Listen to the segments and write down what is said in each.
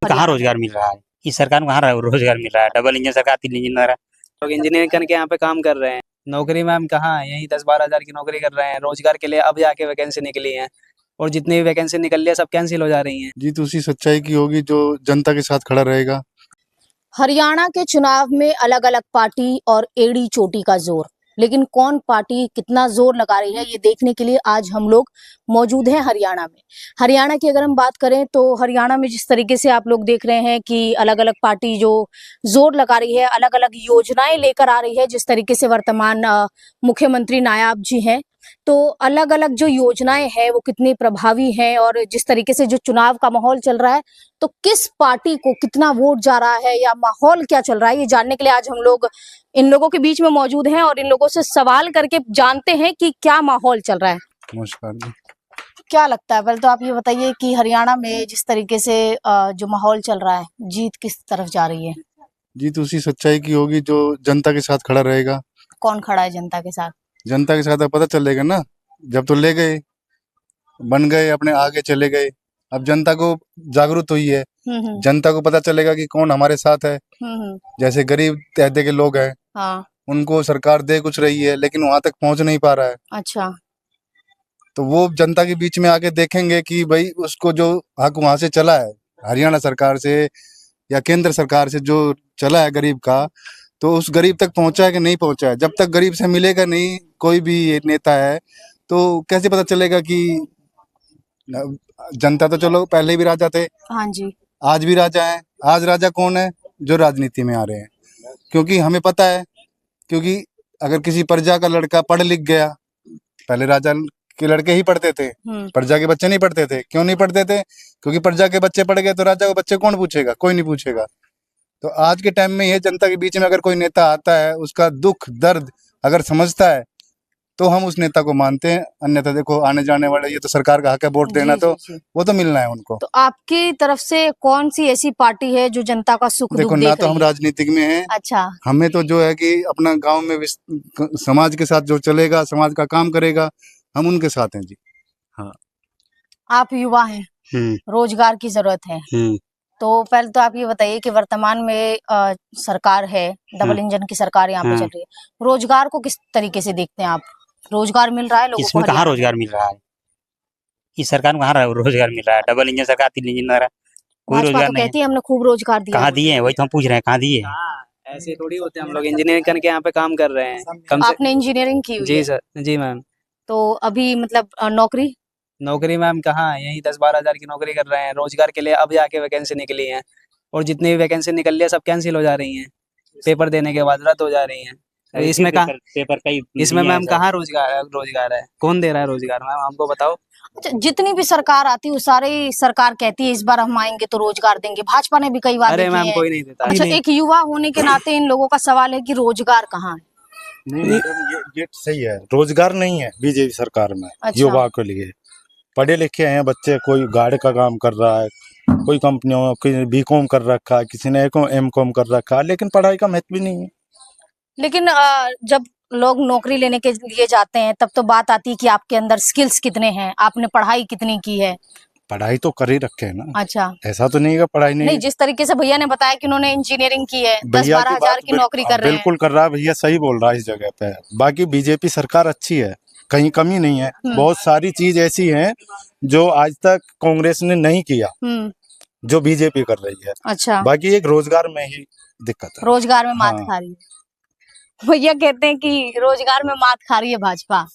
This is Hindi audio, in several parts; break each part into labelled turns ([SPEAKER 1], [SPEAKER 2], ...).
[SPEAKER 1] कहाँ रोजगार मिल रहा है? इस सरकार में कहाँ रोजगार मिल रहा है? डबल इंजन सरकार, तीन इंजन सरकार।
[SPEAKER 2] लोग इंजीनियरिंग करके यहाँ पे काम कर रहे हैं। नौकरी मैम कहाँ है, यही 10-12 हज़ार की नौकरी कर रहे हैं। रोजगार के लिए अब जाके वैकेंसी निकली है और जितनी भी वैकेंसी निकल है सब कैंसिल हो जा रही हैं।
[SPEAKER 3] जीत उसी सच्चाई की होगी जो जनता के साथ खड़ा रहेगा।
[SPEAKER 4] हरियाणा के चुनाव में अलग अलग पार्टी और एड़ी चोटी का जोर, लेकिन कौन पार्टी कितना जोर लगा रही है ये देखने के लिए आज हम लोग मौजूद हैं हरियाणा में। हरियाणा की अगर हम बात करें तो हरियाणा में जिस तरीके से आप लोग देख रहे हैं कि अलग अलग पार्टी जो जोर लगा रही है, अलग अलग योजनाएं लेकर आ रही है। जिस तरीके से वर्तमान मुख्यमंत्री नायाब जी हैं, तो अलग अलग जो योजनाएं हैं वो कितनी प्रभावी हैं, और जिस तरीके से जो चुनाव का माहौल चल रहा है तो किस पार्टी को कितना वोट जा रहा है या माहौल क्या चल रहा है, ये जानने के लिए आज हम लोग इन लोगों के बीच में मौजूद हैं और इन लोगों से सवाल करके जानते हैं कि क्या माहौल चल रहा है।
[SPEAKER 3] नमस्कार जी।
[SPEAKER 4] क्या लगता है, पहले तो आप ये बताइए कि हरियाणा में जिस तरीके से जो माहौल चल रहा है, जीत किस तरफ जा रही है?
[SPEAKER 3] जीत उसी सच्चाई की होगी जो जनता के साथ खड़ा रहेगा।
[SPEAKER 4] कौन खड़ा है जनता के साथ?
[SPEAKER 3] जनता के साथ अब पता चलेगा ना, जब तो ले गए, बन गए, अपने आगे चले गए। अब जनता को जागरूक हुई है, जनता को पता चलेगा कि कौन हमारे साथ है। जैसे गरीब तहदे के लोग हैं,
[SPEAKER 4] हाँ।
[SPEAKER 3] उनको सरकार दे कुछ रही है लेकिन वहां तक पहुंच नहीं पा रहा है।
[SPEAKER 4] अच्छा।
[SPEAKER 3] तो वो जनता के बीच में आके देखेंगे कि भाई उसको जो हक वहां से चला है, हरियाणा सरकार से या केंद्र सरकार से जो चला है गरीब का, तो उस गरीब तक पहुंचा है कि नहीं पहुंचा है। जब तक गरीब से मिलेगा नहीं कोई भी नेता है तो कैसे पता चलेगा कि जनता तो चलो पहले भी राजा थे,
[SPEAKER 4] हाँ जी,
[SPEAKER 3] आज भी राजा हैं। आज राजा कौन है? जो राजनीति में आ रहे हैं, क्योंकि हमें पता है, क्योंकि अगर किसी प्रजा का लड़का पढ़ लिख गया, पहले राजा के लड़के ही पढ़ते थे, प्रजा के बच्चे नहीं पढ़ते थे। क्यों नहीं पढ़ते थे? क्योंकि प्रजा के बच्चे पढ़ गए तो राजा के बच्चे कौन पूछेगा? कोई नहीं पूछेगा। तो आज के टाइम में ये जनता के बीच में अगर कोई नेता आता है, उसका दुख दर्द अगर समझता है तो हम उस नेता को मानते हैं, अन्यथा देखो आने जाने वाले, ये तो सरकार का हक है वोट देना, तो वो तो मिलना है उनको।
[SPEAKER 4] तो आपकी तरफ से कौन सी ऐसी पार्टी है जो जनता का सुख दुख
[SPEAKER 3] देखो
[SPEAKER 4] देख
[SPEAKER 3] ना, तो
[SPEAKER 4] रही
[SPEAKER 3] हम
[SPEAKER 4] है?
[SPEAKER 3] राजनीतिक में हैं।
[SPEAKER 4] अच्छा।
[SPEAKER 3] हमें तो जो है कि अपना गांव में समाज के साथ जो चलेगा, समाज का काम करेगा, हम उनके साथ हैं जी। हाँ।
[SPEAKER 4] आप युवा हैं, रोजगार की जरूरत है, तो पहले तो आप ये बताइए कि वर्तमान में सरकार है, डबल इंजन की सरकार यहाँ पे चल रही है, रोजगार को किस तरीके से देखते हैं आप? रोजगार मिल रहा है लोगों को?
[SPEAKER 1] इसमें कहाँ रोजगार मिल रहा है? इस सरकार में कहाँ रोजगार मिल रहा है? डबल इंजन सरकार, तीन इंजन सरकार, कोई रोजगार नहीं।
[SPEAKER 4] कहती है हमने खूब रोजगार दिया।
[SPEAKER 1] कहाँ दिए हैं? वही तो हम पूछ रहे हैं, कहाँ दिए हैं?
[SPEAKER 2] ऐसे थोड़ी होते हैं, हम लोग इंजीनियरिंग करके यहाँ पे काम कर रहे हैं।
[SPEAKER 4] आपने इंजीनियरिंग की हुई
[SPEAKER 2] जी
[SPEAKER 4] है?
[SPEAKER 2] सर, जी मैम।
[SPEAKER 4] तो अभी मतलब
[SPEAKER 2] नौकरी मैम कहाँ है, यही 10-12 हज़ार की नौकरी कर रहे हैं। रोजगार के लिए अब जाके वैकेंसी निकली है और जितनी भी वैकेंसी निकल रही है सब कैंसिल हो जा रही हैं, पेपर देने के बाद रद्द हो जा रही हैं। इसमें कहाँ इसमें मैम कहाँ रोजगार है? कौन दे रहा है रोजगार मैम, हमको बताओ।
[SPEAKER 4] अच्छा, जितनी भी सरकार आती है वो सारी सरकार कहती है इस बार हम आएंगे तो रोजगार देंगे। भाजपा ने भी कई वादे किए हैं।
[SPEAKER 2] मैम कोई नहीं देता।
[SPEAKER 4] अच्छा, एक युवा होने के नाते इन लोगों का सवाल है कि रोजगार कहाँ है?
[SPEAKER 5] नहीं, ये सही है, रोजगार नहीं है बीजेपी सरकार में।
[SPEAKER 4] अच्छा।
[SPEAKER 5] युवा के लिए पढ़े लिखे हैं बच्चे, कोई गाड़ी का काम कर रहा है, कोई कंपनियों, कोई बीकॉम कर रखा है, किसी ने एमकॉम कर रखा है, लेकिन पढ़ाई का महत्व भी नहीं है।
[SPEAKER 4] लेकिन जब लोग नौकरी लेने के लिए जाते हैं तब तो बात आती है कि आपके अंदर स्किल्स कितने हैं, आपने पढ़ाई कितनी की है।
[SPEAKER 5] पढ़ाई तो कर ही रखे है ना।
[SPEAKER 4] अच्छा,
[SPEAKER 5] ऐसा तो नहीं है पढ़ाई नहीं।
[SPEAKER 4] जिस तरीके से भैया ने बताया कि उन्होंने इंजीनियरिंग की है, 10-12 हज़ार की नौकरी कर रहे हैं।
[SPEAKER 5] बिल्कुल कर रहा है भैया, सही बोल रहा है इस जगह पे। बाकी बीजेपी सरकार अच्छी है, कहीं कमी नहीं है। बहुत सारी चीज ऐसी हैं जो आज तक कांग्रेस ने नहीं किया, जो बीजेपी कर रही है। अच्छा। बाकी एक रोजगार में ही दिक्कत है, रोजगार में मात खा रही है।
[SPEAKER 4] भैया कहते हैं कि रोजगार में मात खा रही है भाजपा।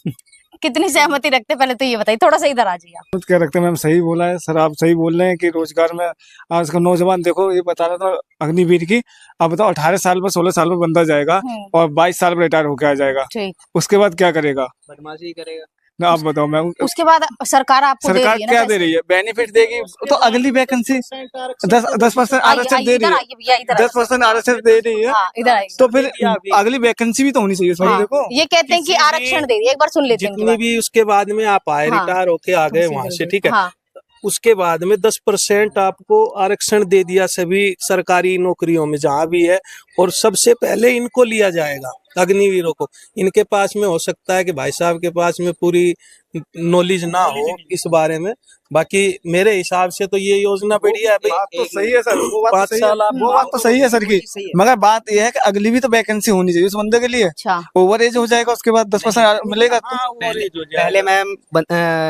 [SPEAKER 4] कितनी सहमति रखते, पहले तो ये बताइए, थोड़ा सा इधर आ जाइए आप।
[SPEAKER 6] क्या रखते हैं मैम, सही बोला है सर, आप सही बोल रहे हैं कि रोजगार में आज का नौजवान, देखो ये बता रहा था अग्निवीर की, अब बताओ 18 साल में 16 साल में बंदा जाएगा और 22 साल में रिटायर होकर आ जाएगा, उसके बाद क्या करेगा?
[SPEAKER 2] बदमाशी करेगा
[SPEAKER 6] ना। आप बताओ मैम,
[SPEAKER 4] उसके बाद सरकार आपको
[SPEAKER 6] क्या दे रही है? बेनिफिट देगी तो अगली वैकेंसी 10% आरक्षण दे रही है, 10% आरक्षण दे रही है, तो फिर अगली वैकेंसी भी तो होनी चाहिए। सॉरी, देखो
[SPEAKER 4] ये कहते हैं कि आरक्षण दे रही है, एक बार सुन लेते हैं।
[SPEAKER 7] जितनी भी उसके बाद में आप आए, रिटायर होके आ गए वहां से, ठीक है, उसके बाद में 10% आपको आरक्षण दे दिया सभी सरकारी नौकरियों में जहाँ भी है, और सबसे पहले इनको लिया जाएगा, अग्निवीरों को। इनके पास में हो सकता है कि भाई साहब के पास में पूरी नॉलेज ना हो इस बारे में। बाकी मेरे हिसाब से तो ये योजना बढ़िया है भाई।
[SPEAKER 6] बात तो सही है सर, वो बात
[SPEAKER 7] 5
[SPEAKER 6] तो सही है,
[SPEAKER 7] साल आप
[SPEAKER 6] वो बात तो सही है सर की, मगर बात ये है कि अगली भी तो वैकेंसी होनी चाहिए उस बंदे के लिए।
[SPEAKER 4] अच्छा
[SPEAKER 6] ओवर एज हो जाएगा उसके बाद 10% मिलेगा तो।
[SPEAKER 7] हाँ, वो
[SPEAKER 2] पहले
[SPEAKER 7] जो जाएगा।
[SPEAKER 2] पहले मैम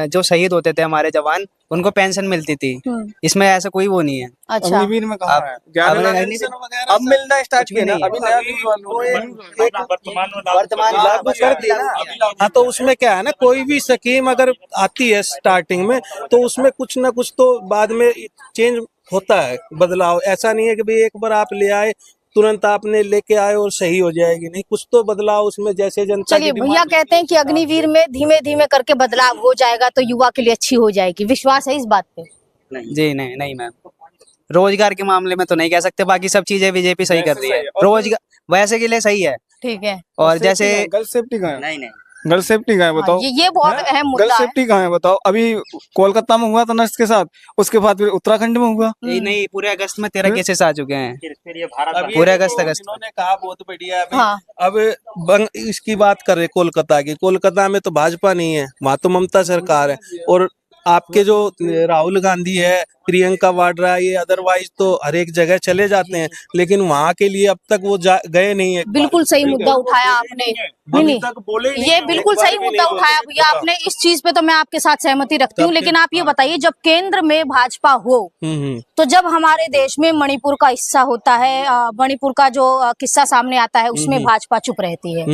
[SPEAKER 2] जो शहीद होते थे हमारे जवान, उनको पेंशन मिलती थी। इसमें ऐसा कोई वो नहीं है।
[SPEAKER 4] अच्छा
[SPEAKER 6] अग्निवीर में कहाँ
[SPEAKER 2] अब-
[SPEAKER 6] है 11
[SPEAKER 2] अब
[SPEAKER 6] लाख
[SPEAKER 2] अग्निवीर-
[SPEAKER 6] पेंशन वगैरह अब मिलना स्टार्ट
[SPEAKER 2] कुछ भी
[SPEAKER 6] किया ना,
[SPEAKER 2] नहीं है।
[SPEAKER 6] अभी नया न्यूज़ वालों ने।
[SPEAKER 2] वर्तमान
[SPEAKER 7] लागू कर दी ना। हाँ, तो उसमें क्या है ना, कोई भी स्कीम अगर आती है स्टार्टिंग में तो उसमें कुछ ना कुछ तो बाद में चेंज होता है, बदलाव। ऐसा नहीं है कि भाई एक बार आप ले आए तुरंत आपने लेके आए और सही हो जाएगी, नहीं, कुछ तो बदलाव उसमें जैसे जनता
[SPEAKER 4] चलिए
[SPEAKER 7] की
[SPEAKER 4] भैया
[SPEAKER 7] डिमांड।
[SPEAKER 4] कहते हैं कि अग्निवीर में धीमे धीमे करके बदलाव हो जाएगा तो युवा के लिए अच्छी हो जाएगी, विश्वास है इस बात पे?
[SPEAKER 2] जी नहीं नहीं मैम, रोजगार के मामले में तो नहीं कह सकते, बाकी सब चीजें बीजेपी सही कर रही है। रोजगार वैसे के लिए सही है।
[SPEAKER 4] ठीक है।
[SPEAKER 2] और जैसे
[SPEAKER 6] गर्ल सेफ्टी कहाँ है,
[SPEAKER 1] नहीं नहीं
[SPEAKER 6] गर्ल सेफ्टी कहाँ है
[SPEAKER 4] हाँ,
[SPEAKER 6] बताओ।
[SPEAKER 4] ये बहुत
[SPEAKER 6] हैं?
[SPEAKER 4] अहम
[SPEAKER 6] गर्ल
[SPEAKER 4] मुद्दा है।
[SPEAKER 6] सेफ्टी कहाँ है बताओ। अभी कोलकाता में हुआ था नर्स के साथ, उसके बाद फिर उत्तराखंड में हुआ।
[SPEAKER 2] नहीं नहीं, पूरे अगस्त में 13 केसेस आ चुके हैं।
[SPEAKER 1] फिर ये भारत
[SPEAKER 7] अब ये
[SPEAKER 2] पूरे
[SPEAKER 7] देखो,
[SPEAKER 2] अगस्त तक
[SPEAKER 7] इन्होंने कहा बहुत बढ़िया है भाई।
[SPEAKER 4] हाँ।
[SPEAKER 7] अब इसकी बात कर रहे कोलकाता की, कोलकाता में तो भाजपा नहीं है, वहां तो ममता सरकार है। और आपके जो राहुल गांधी है, प्रियंका वाड्रा, ये अदरवाइज तो हर एक जगह चले जाते हैं, लेकिन वहां के लिए अब तक वो गए नहीं है।
[SPEAKER 4] बिल्कुल सही मुद्दा उठाया आपने। नहीं
[SPEAKER 7] अभी
[SPEAKER 4] नहीं,
[SPEAKER 7] तक बोले ही नहीं,
[SPEAKER 4] ये
[SPEAKER 7] एक
[SPEAKER 4] बिल्कुल
[SPEAKER 7] बार
[SPEAKER 4] सही
[SPEAKER 7] भी
[SPEAKER 4] मुद्दा
[SPEAKER 7] नहीं
[SPEAKER 4] उठाया
[SPEAKER 7] बोले।
[SPEAKER 4] भैया आपने। इस चीज पे तो मैं आपके साथ सहमति रखती हूँ,
[SPEAKER 7] तब
[SPEAKER 4] लेकिन
[SPEAKER 7] फिर-
[SPEAKER 4] आप ये बताइए, जब केंद्र में भाजपा हो
[SPEAKER 7] हम्म।
[SPEAKER 4] तो जब हमारे देश में मणिपुर का हिस्सा होता है, मणिपुर का जो किस्सा सामने आता है उसमें भाजपा चुप रहती है।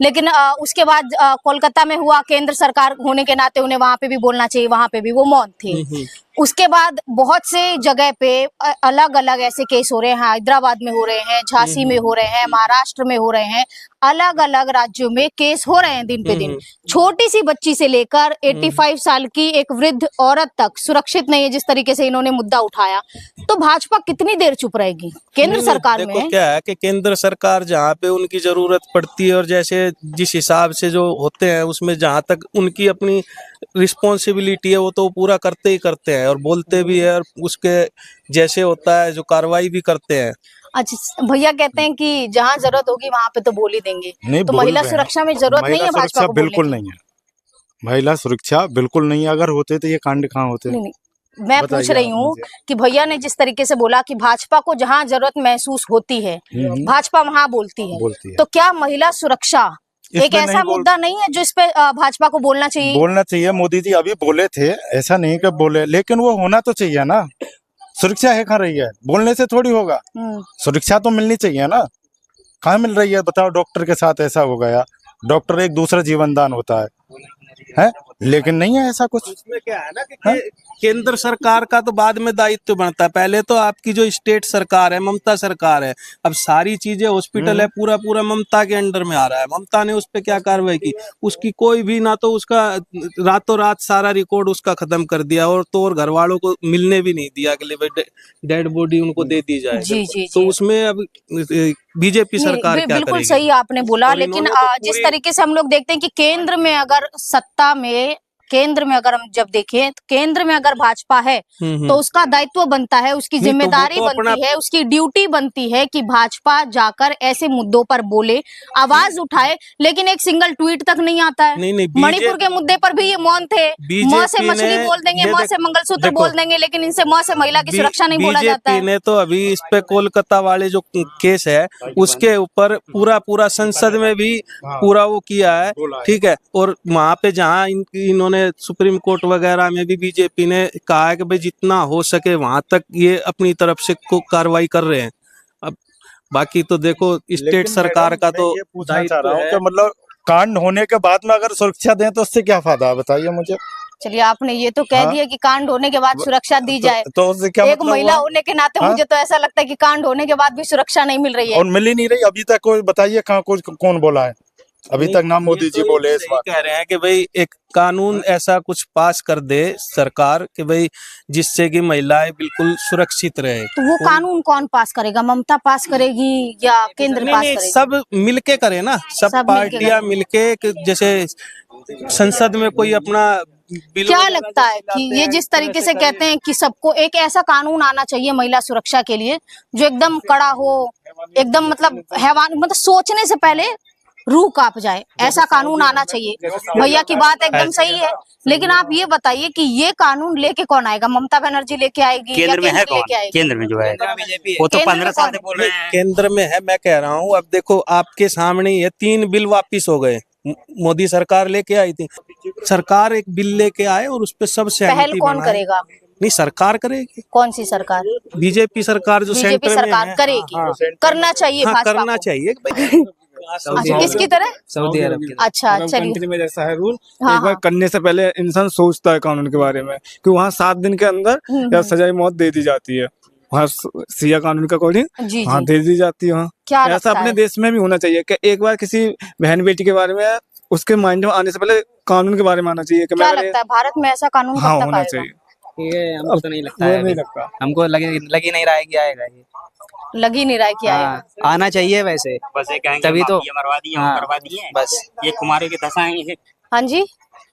[SPEAKER 4] लेकिन उसके बाद कोलकाता में हुआ, केंद्र सरकार होने के नाते उन्हें वहां पे भी बोलना चाहिए, वहां पे भी वो मौन थे। उसके बाद बहुत से जगह पे अलग अलग ऐसे केस हो रहे हैं, हैदराबाद में हो रहे हैं, झांसी में हो रहे हैं, महाराष्ट्र में हो रहे हैं, अलग अलग राज्यों में केस हो रहे हैं दिन पे दिन। छोटी सी बच्ची से लेकर 85 साल की एक वृद्ध औरत तक सुरक्षित नहीं है, जिस तरीके से इन्होंने मुद्दा उठाया। तो भाजपा कितनी देर चुप रहेगी? केंद्र
[SPEAKER 7] नहीं,
[SPEAKER 4] सरकार में
[SPEAKER 7] देखो
[SPEAKER 4] है।
[SPEAKER 7] क्या है कि केंद्र सरकार जहाँ पे उनकी जरूरत पड़ती है और जैसे जिस हिसाब से जो होते हैं उसमें जहाँ तक उनकी अपनी रिस्पॉन्सिबिलिटी है वो तो पूरा करते ही करते हैं और बोलते भी है और उसके जैसे होता है जो कार्रवाई भी करते हैं।
[SPEAKER 4] अच्छा, भैया कहते हैं कि जहाँ जरूरत होगी वहां पे तो बोल ही देंगे।
[SPEAKER 5] नहीं,
[SPEAKER 4] तो
[SPEAKER 5] बोल
[SPEAKER 4] महिला
[SPEAKER 5] रहे हैं।
[SPEAKER 4] सुरक्षा में जरूरत नहीं
[SPEAKER 5] महिला
[SPEAKER 4] है भाजपा
[SPEAKER 5] सुरक्षा
[SPEAKER 4] को बोलने
[SPEAKER 5] बिल्कुल
[SPEAKER 4] की?
[SPEAKER 5] नहीं है, महिला सुरक्षा बिल्कुल नहीं है। अगर होते तो ये कांड कहाँ होते।
[SPEAKER 4] नहीं, मैं पूछ
[SPEAKER 5] बताइए
[SPEAKER 4] रही
[SPEAKER 5] आप
[SPEAKER 4] हूँ
[SPEAKER 5] मुझे।
[SPEAKER 4] कि भैया ने जिस तरीके से बोला कि भाजपा को जहाँ जरूरत महसूस होती है भाजपा वहां बोलती
[SPEAKER 5] बोलती
[SPEAKER 4] है,
[SPEAKER 5] है।
[SPEAKER 4] तो क्या महिला सुरक्षा एक
[SPEAKER 5] इसमें
[SPEAKER 4] ऐसा
[SPEAKER 5] नहीं बोल-
[SPEAKER 4] मुद्दा नहीं है जो इस पे भाजपा को बोलना चाहिए?
[SPEAKER 5] बोलना चाहिए। मोदी जी अभी बोले थे, ऐसा नहीं कि बोले, लेकिन वो होना तो चाहिए ना। सुरक्षा है कहाँ रही है, बोलने से थोड़ी होगा। सुरक्षा तो मिलनी चाहिए ना, कहाँ मिल रही है बताओ। डॉक्टर के साथ ऐसा हो गया, डॉक्टर एक दूसरा जीवन दान होता है, लेकिन नहीं है ऐसा कुछ।
[SPEAKER 7] उसमें क्या है ना कि केंद्र सरकार का तो बाद में दायित्व बनता है, पहले तो आपकी जो स्टेट सरकार है, ममता सरकार है। अब सारी चीजें हॉस्पिटल है पूरा पूरा ममता के अंडर में आ रहा है। ममता ने उस पर क्या कार्रवाई की? उसकी कोई भी ना, तो उसका रातों रात सारा रिकॉर्ड उसका खत्म कर दिया और तो और घर वालों को मिलने भी नहीं दिया कि डेड बॉडी उनको दे दी जाए।
[SPEAKER 4] जी जी
[SPEAKER 7] तो
[SPEAKER 4] जी।
[SPEAKER 7] उसमें अब बीजेपी सरकार क्या
[SPEAKER 4] बिल्कुल
[SPEAKER 7] करेगी?
[SPEAKER 4] सही आपने बोला,
[SPEAKER 7] और
[SPEAKER 4] लेकिन
[SPEAKER 7] इन्होंने तो
[SPEAKER 4] जिस
[SPEAKER 7] पूरी-
[SPEAKER 4] तरीके से हम लोग देखते हैं कि केंद्र में अगर सत्ता में, केंद्र में अगर हम जब देखें तो केंद्र में अगर भाजपा है तो उसका दायित्व बनता है, उसकी
[SPEAKER 7] नहीं, तो वो
[SPEAKER 4] जिम्मेदारी
[SPEAKER 7] तो
[SPEAKER 4] बनती
[SPEAKER 7] अपना-
[SPEAKER 4] है, उसकी ड्यूटी बनती है कि भाजपा जाकर ऐसे मुद्दों पर बोले, आवाज उठाए। लेकिन एक सिंगल ट्वीट तक नहीं आता है।
[SPEAKER 7] नहीं,
[SPEAKER 4] मणिपुर के मुद्दे पर भी ये मौन थे। म से मछली बोल देंगे, म से मंगलसूत्र बोल देंगे, लेकिन इनसे म से महिला की सुरक्षा नहीं बोला जाता है।
[SPEAKER 7] बीजेपी ने तो अभी इस पे कोलकाता वाले जो केस है उसके ऊपर पूरा संसद में भी पूरा वो किया है, ठीक है। और वहां पे जहाँ इन्होंने सुप्रीम कोर्ट वगैरह में भी बीजेपी ने कहा है कि भाई जितना हो सके वहां तक ये अपनी तरफ से कार्रवाई कर रहे हैं। अब बाकी तो देखो स्टेट सरकार का तो
[SPEAKER 5] ये पूछना चाह रहा हूँ कि मतलब कांड होने के बाद में अगर सुरक्षा दें तो उससे क्या फायदा है बताइए मुझे।
[SPEAKER 4] चलिए, आपने ये तो कह दिया कि कांड होने के बाद सुरक्षा दी जाए,
[SPEAKER 5] तो उससे क्या
[SPEAKER 4] एक
[SPEAKER 5] मतलब
[SPEAKER 4] महिला
[SPEAKER 5] हुआ?
[SPEAKER 4] होने के नाते
[SPEAKER 5] हाँ?
[SPEAKER 4] मुझे तो ऐसा लगता है कि कांड होने के बाद भी सुरक्षा नहीं मिल रही है।
[SPEAKER 5] और मिल ही नहीं रही अभी तक। कोई बताइए कहाँ कौन बोला है अभी तक? ना मोदी जी बोले इस बात।
[SPEAKER 7] कह रहे हैं कि भाई एक कानून ऐसा कुछ पास कर दे सरकार कि भाई जिससे कि महिलाएं बिल्कुल सुरक्षित रहे।
[SPEAKER 4] तो वो कानून कौन पास करेगा? ममता पास करेगी या केंद्र
[SPEAKER 7] नहीं
[SPEAKER 4] पास
[SPEAKER 7] नहीं,
[SPEAKER 4] करेगी?
[SPEAKER 7] सब मिलके करे ना, सब
[SPEAKER 4] सब मिलके
[SPEAKER 7] पार्टियां मिलके जैसे संसद में कोई अपना बिल
[SPEAKER 4] क्या
[SPEAKER 7] वगैरह
[SPEAKER 4] लगता है
[SPEAKER 7] जैसे
[SPEAKER 4] कि
[SPEAKER 7] लाते
[SPEAKER 4] ये
[SPEAKER 7] हैं,
[SPEAKER 4] जिस
[SPEAKER 7] इस तरह
[SPEAKER 4] तरीके
[SPEAKER 7] से
[SPEAKER 4] से
[SPEAKER 7] करिए।
[SPEAKER 4] कहते हैं कि सबको एक ऐसा कानून आना चाहिए महिला सुरक्षा के लिए जो एकदम कड़ा हो, एकदम मतलब हैवान, मतलब सोचने से पहले रूह कांप जाए, ऐसा कानून आना चाहिए। भैया की बात एकदम सही है, लेकिन आप ये बताइए कि ये कानून लेके कौन आएगा? ममता बनर्जी लेके आएगी या
[SPEAKER 1] केंद्र में है कौन?
[SPEAKER 4] लेके आएगी?
[SPEAKER 1] केंद्र में जो है
[SPEAKER 2] बीजेपी
[SPEAKER 1] वो तो
[SPEAKER 4] केंद्र में
[SPEAKER 1] 15 साल
[SPEAKER 4] कौन?
[SPEAKER 1] से बोल रहे हैं।
[SPEAKER 7] केंद्र में है, मैं कह रहा हूँ। अब देखो आपके सामने ही है, 3 बिल वापिस हो गए। मोदी सरकार लेके आई थी, सरकार एक बिल लेके आए और उस पे सब
[SPEAKER 4] पहल
[SPEAKER 7] सहमति
[SPEAKER 4] कौन
[SPEAKER 7] बनाए।
[SPEAKER 4] करेगा?
[SPEAKER 7] नहीं, सरकार करेगी,
[SPEAKER 4] कौन सी सरकार?
[SPEAKER 7] बीजेपी सरकार जो
[SPEAKER 4] बीजेपी
[SPEAKER 7] सेंटर में
[SPEAKER 4] सरकार
[SPEAKER 7] है।
[SPEAKER 4] करेगी,
[SPEAKER 7] हाँ,
[SPEAKER 4] करना चाहिए
[SPEAKER 7] हाँ,
[SPEAKER 4] भाजपा
[SPEAKER 7] करना
[SPEAKER 4] को।
[SPEAKER 7] चाहिए।
[SPEAKER 4] अच्छा, किसकी तरह?
[SPEAKER 2] सऊदी अरब की।
[SPEAKER 4] अच्छा,
[SPEAKER 6] अरब
[SPEAKER 4] चलिए।
[SPEAKER 6] कंट्री में जैसा है रूल,
[SPEAKER 4] हाँ,
[SPEAKER 6] एक बार
[SPEAKER 4] हाँ।
[SPEAKER 6] करने से पहले इंसान सोचता है कानून के बारे में कि वहाँ 7 दिन के अंदर या सजाए मौत दे दी जाती है। वहाँ सिया कानून के अकॉर्डिंग
[SPEAKER 4] जी
[SPEAKER 6] वहाँ
[SPEAKER 4] जी,
[SPEAKER 6] दे दी जाती है। वहाँ
[SPEAKER 4] क्या
[SPEAKER 6] ऐसा
[SPEAKER 4] लगता
[SPEAKER 6] अपने
[SPEAKER 4] है?
[SPEAKER 6] देश में भी होना चाहिए कि एक बार किसी बहन बेटी के बारे में उसके माइंड में आने से पहले कानून के बारे में आना चाहिए कि
[SPEAKER 4] क्या
[SPEAKER 6] मैं
[SPEAKER 4] लगता है भारत में ऐसा कानून
[SPEAKER 6] हाँ
[SPEAKER 4] कब तक
[SPEAKER 6] होना
[SPEAKER 4] आएगा?
[SPEAKER 6] चाहिए।
[SPEAKER 2] ये हमको तो नहीं लगता
[SPEAKER 6] वो
[SPEAKER 2] है
[SPEAKER 6] नहीं
[SPEAKER 2] अभी।
[SPEAKER 6] लगता।
[SPEAKER 2] हमको लग ही नहीं रहा है कि आएगा ये।
[SPEAKER 4] लग ही नहीं रहा है कि आएगा।
[SPEAKER 2] हाँ, आना चाहिए वैसे।
[SPEAKER 1] बस ये कहेंगे
[SPEAKER 2] तभी तो।
[SPEAKER 1] माफिया मरवा दिए, वो
[SPEAKER 2] हाँ,
[SPEAKER 1] करवा दिए,
[SPEAKER 2] बस।
[SPEAKER 1] ये कुमारों की दशा है।
[SPEAKER 4] हाँ जी,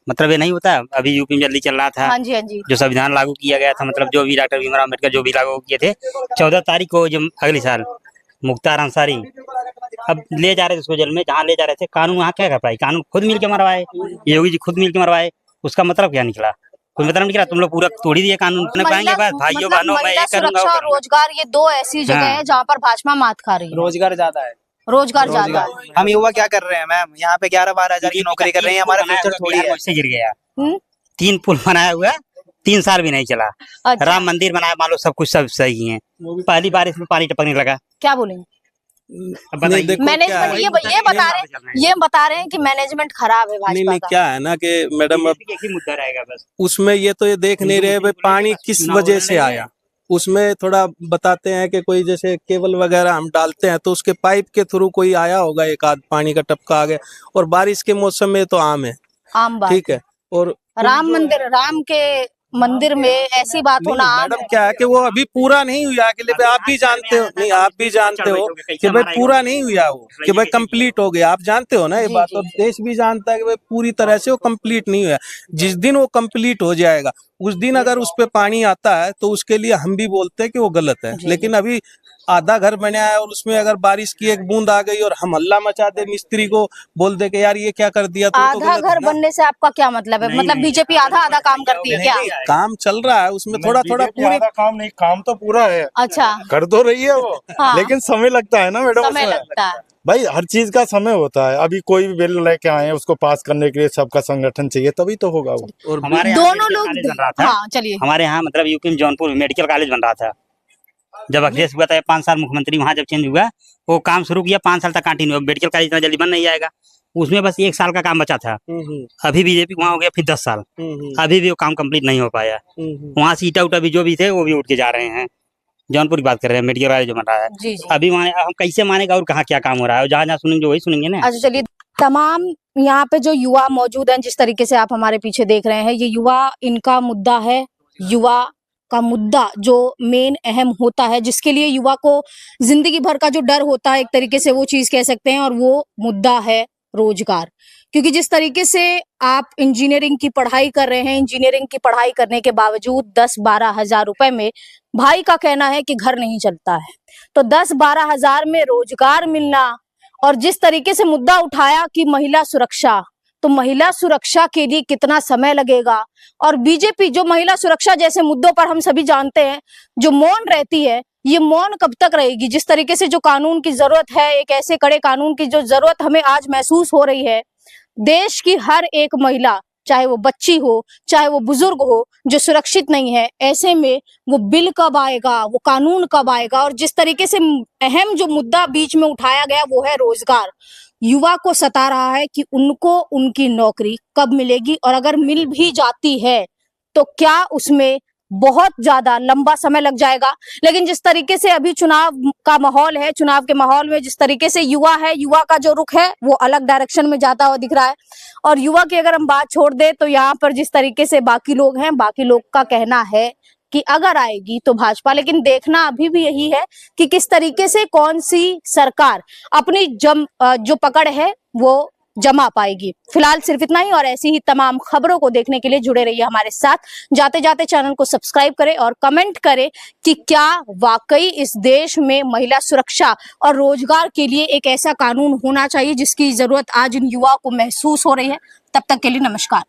[SPEAKER 1] मतलब ये नहीं होता, अभी यूपी में जल्दी चल रहा था
[SPEAKER 4] हाँ जी, हाँ जी।
[SPEAKER 1] जो संविधान लागू किया गया था, मतलब जो भी डॉक्टर भीमराव अम्बेडकर जो भी लागू किए थे 14 तारीख को, जो अगले साल मुख्तार अंसारी अब ले जा रहे थे उसको जेल में, जहाँ ले जा रहे थे। कानून वहाँ क्या कर पाए? कानून खुद मिल के मरवाए, योगी जी खुद मिल के मरवाए। उसका मतलब क्या निकला? कोई मतलब निकला? तुम लोग पूरा तोड़ ही दिए कानून। पाएंगे बस भाइयों बहनों, मैं
[SPEAKER 4] महिला
[SPEAKER 1] ये करूंगा
[SPEAKER 4] सुरक्षा
[SPEAKER 1] वो
[SPEAKER 4] और
[SPEAKER 1] करूंगा।
[SPEAKER 4] रोजगार, ये दो ऐसी जगह
[SPEAKER 1] हाँ।
[SPEAKER 4] है जहाँ पर भाजपा मात खा रही है।
[SPEAKER 2] रोजगार ज्यादा है।
[SPEAKER 4] रोजगार ज्यादा है।
[SPEAKER 2] हम युवा क्या कर रहे हैं मैम? यहाँ पे 11-12 हजार की नौकरी कर रहे हैं, हमारा फ्यूचर थोड़ी है।
[SPEAKER 1] से गिर गया,
[SPEAKER 4] हम्म?
[SPEAKER 1] 3 पुल बनाया हुआ, 3 साल भी नहीं चला।
[SPEAKER 4] अच्छा,
[SPEAKER 1] राम मंदिर बनाया, मान लो सब कुछ सब सही है, पहली बारिश में पानी टपकने लगा।
[SPEAKER 4] क्या बोलेंगे?
[SPEAKER 1] अब बताइए।
[SPEAKER 7] देखो क्या
[SPEAKER 4] मैनेजमेंट,
[SPEAKER 7] है,
[SPEAKER 4] ये बता रहे हैं कि मैनेजमेंट खराब है
[SPEAKER 7] नहीं
[SPEAKER 4] भाजपा
[SPEAKER 7] नहीं,
[SPEAKER 4] का।
[SPEAKER 7] क्या है ना कि मैडम अब
[SPEAKER 1] एक ही मुद्दा रहेगा बस।
[SPEAKER 7] उसमें ये तो ये देख नहीं रहे भाई पानी किस वजह से आया। उसमें थोड़ा बताते हैं कि कोई जैसे केबल वगैरह हम डालते हैं तो उसके पाइप के थ्रू कोई आया होगा, एक आध पानी का टपका आ गया। और बारिश के मौसम में तो आम है,
[SPEAKER 4] आम बात।
[SPEAKER 7] ठीक है। और
[SPEAKER 4] राम के मंदिर में ऐसी बात होना आम
[SPEAKER 7] मैडम
[SPEAKER 4] है।
[SPEAKER 7] क्या है कि वो अभी पूरा नहीं हुआ है, कि ले भाई आप भी जानते हो, नहीं आप भी जानते हो कि भाई पूरा नहीं हुआ वो, कि भाई कंप्लीट हो गया, आप जानते हो ना ये
[SPEAKER 4] जी,
[SPEAKER 7] बात।
[SPEAKER 4] जी।
[SPEAKER 7] और देश भी जानता है कि भाई पूरी तरह से वो कंप्लीट नहीं हुआ। जिस दिन वो कंप्लीट हो जाएगा उस दिन अगर उस पे पानी आता है तो उसके लिए हम भी बोलते हैं कि वो गलत है।
[SPEAKER 4] जी,
[SPEAKER 7] लेकिन अभी आधा घर बना है और उसमें अगर बारिश की एक बूंद आ गई और हम हल्ला मचा दे, मिस्त्री को बोल दे कि यार ये क्या कर दिया, तो
[SPEAKER 4] आधा
[SPEAKER 7] गलत
[SPEAKER 4] घर
[SPEAKER 7] है ना।
[SPEAKER 4] बनने से आपका क्या मतलब है?
[SPEAKER 1] नहीं,
[SPEAKER 4] मतलब
[SPEAKER 1] नहीं।
[SPEAKER 4] बीजेपी आधा आधा काम करती है क्या?
[SPEAKER 7] नहीं, काम चल रहा है उसमें, थोड़ा थोड़ा पूरे
[SPEAKER 5] काम नहीं, काम तो पूरा है,
[SPEAKER 4] अच्छा,
[SPEAKER 5] कर तो रही है वो।
[SPEAKER 4] हाँ।
[SPEAKER 5] लेकिन समय लगता है ना मैडम
[SPEAKER 4] समय
[SPEAKER 5] उसमें।
[SPEAKER 4] लगता है।
[SPEAKER 5] भाई हर चीज का समय होता है। अभी कोई भी बिल लेके आए हैं, उसको पास करने के लिए सबका संगठन चाहिए, तभी तो होगा वो।
[SPEAKER 7] और
[SPEAKER 1] हमारे यहाँ
[SPEAKER 4] दोनों
[SPEAKER 1] मेडिकल
[SPEAKER 4] लोग,
[SPEAKER 1] कॉलेज बन रहा था।
[SPEAKER 4] हाँ चलिए।
[SPEAKER 1] हमारे यहाँ मतलब यूपी में जौनपुर में मेडिकल कॉलेज बन रहा था, जब अखिलेश हुआ था 5 साल मुख्यमंत्री, वहाँ जब चेंज हुआ वो काम शुरू किया, 5 साल तक कंटिन्यू। मेडिकल कॉलेज इतना जल्दी बन नहीं जाएगा, उसमें बस 1 साल का काम बचा था। अभी बीजेपी वहाँ हो गया फिर 10 साल, अभी भी वो काम कंप्लीट नहीं हो पाया। वहाँ से ईटा उटा भी जो भी थे वो भी उठ के जा रहे हैं। जौनपुर की बात कर रहे हैं, मेडिकल कॉलेज जो बन रहा है
[SPEAKER 4] जी जी।
[SPEAKER 1] अभी वहाँ, हम कैसे मानेगा और कहाँ क्या काम हो रहा है? जहाँ जहाँ सुनेंगे वही सुनेंगे ना।
[SPEAKER 4] अच्छा चलिए, तमाम यहाँ पे जो युवा मौजूद हैं, जिस तरीके से आप हमारे पीछे देख रहे हैं, ये युवा, इनका मुद्दा है। युवा का मुद्दा जो मेन अहम होता है, जिसके लिए युवा को जिंदगी भर का जो डर होता है, एक तरीके से वो चीज कह सकते हैं, और वो मुद्दा है रोजगार। क्योंकि जिस तरीके से आप इंजीनियरिंग की पढ़ाई कर रहे हैं, इंजीनियरिंग की पढ़ाई करने के बावजूद 10-12 हजार रुपए में भाई का कहना है कि घर नहीं चलता है, तो 10-12 हजार में रोजगार मिलना, और जिस तरीके से मुद्दा उठाया कि महिला सुरक्षा, तो महिला सुरक्षा के लिए कितना समय लगेगा। और बीजेपी जो महिला सुरक्षा जैसे मुद्दों पर हम सभी जानते हैं जो मौन रहती है, ये मौन कब तक रहेगी? जिस तरीके से जो कानून की जरूरत है, एक ऐसे कड़े कानून की जो जरूरत हमें आज महसूस हो रही है, देश की हर एक महिला, चाहे वो बच्ची हो चाहे वो बुजुर्ग हो, जो सुरक्षित नहीं है, ऐसे में वो बिल कब आएगा, वो कानून कब आएगा? और जिस तरीके से अहम जो मुद्दा बीच में उठाया गया वो है रोजगार। युवा को सता रहा है कि उनको उनकी नौकरी कब मिलेगी, और अगर मिल भी जाती है तो क्या उसमें बहुत ज्यादा लंबा समय लग जाएगा। लेकिन जिस तरीके से अभी चुनाव का माहौल है, चुनाव के माहौल में जिस तरीके से युवा है, युवा का जो रुख है वो अलग डायरेक्शन में जाता हुआ दिख रहा है। और युवा की अगर हम बात छोड़ दें तो यहाँ पर जिस तरीके से बाकी लोग हैं, बाकी लोग का कहना है कि अगर आएगी तो भाजपा, लेकिन देखना अभी भी यही है कि किस तरीके से कौन सी सरकार अपनी जो पकड़ है वो जमा पाएगी। फिलहाल सिर्फ इतना ही, और ऐसी ही तमाम खबरों को देखने के लिए जुड़े रहिए हमारे साथ। जाते जाते चैनल को सब्सक्राइब करें और कमेंट करें कि क्या वाकई इस देश में महिला सुरक्षा और रोजगार के लिए एक ऐसा कानून होना चाहिए जिसकी जरूरत आज इन युवाओं को महसूस हो रही है। तब तक के लिए नमस्कार।